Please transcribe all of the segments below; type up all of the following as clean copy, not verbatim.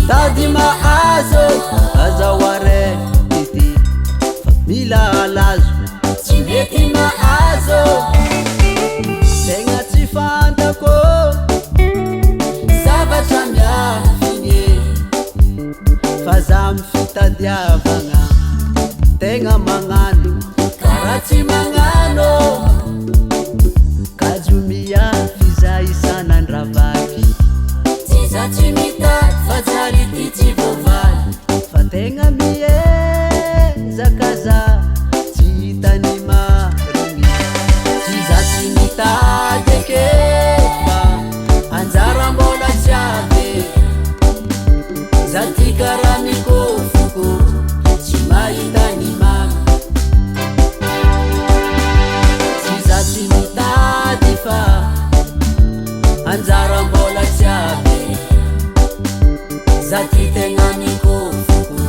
tady mahazo azaware ity fa mila lazo tsy mety mahazo tegna tsy fantako zavatra miafigny fa za mifitadiavagna tegna magnano karaha tsy magnano kajo miafy za isan'andravaky tsy za tsy mitady fa jarity tsy voavaly fa tegna miezaka za tsy hitany mariny tsy za tsy mitady eke fa anjara mbola tsy avy za ty karaha mikofoko tsy mahitany mamy tsy za tsy mitady fa anjara mbola tsy avy za ty tegna mikofoko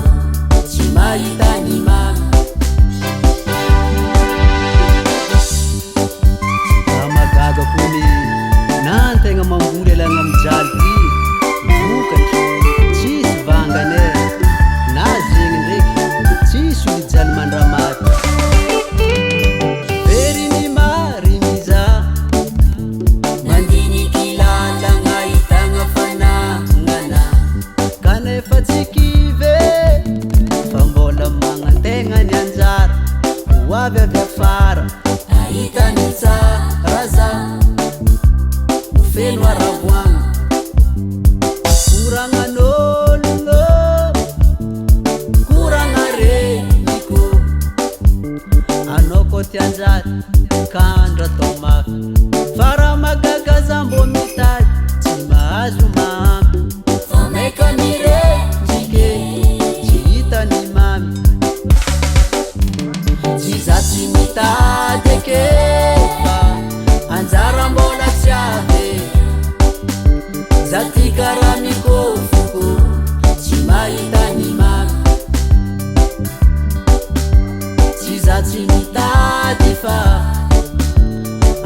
tsy mahitany mamy amagaga kony nantegna mamboly alagna mijaly ty vokatry tsisy vangane na zegny ndraiky tsisy olijaly mandramaty veriny mariny za mandiniky lalagna hitagna fanagnana kanefa tsy kive fa mbola magnantegna ny anjara ho avy avy afara ahitany tsara za ho feno aravoagna koragnan'ologno koragna reniko anao ko ty anjara kandra atao mafy fa raha magaga za mbo mitady tsy mahazo mahampy fa maika mirendrike tsy hitany mamy tsy za tsy mitady eke fa anjara mbola tsy avy za ty karaha mikofoko tsy mahitany mamy tsy za tsy mitady fa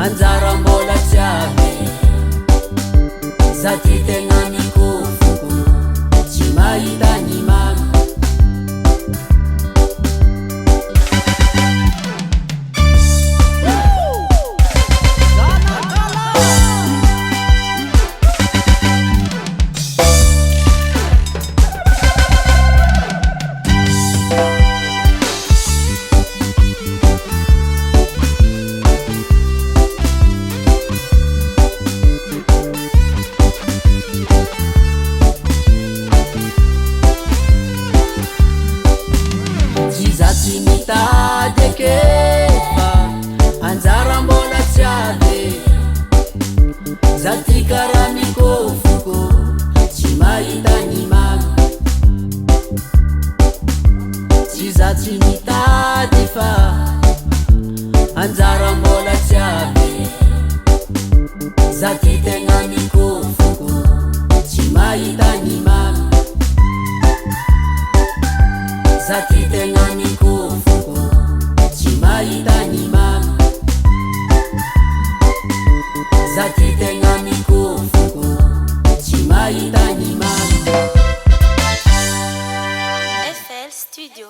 anjara mbola tsy avy za ty tegna mikofoko tsy mahitany mamy tsy mitady eke fa anjara mbola tsy avy za ty karaha mikofoko tsy mahitany mamy tsy za tsy mitady fa anjara mbola tsy avy za ty tegna mikofoko tsy mahitany mamy za ty tegna mikofoko tsy mahitany mamy za ty tegna mikofoko tsy mahitany mamy FL Studio.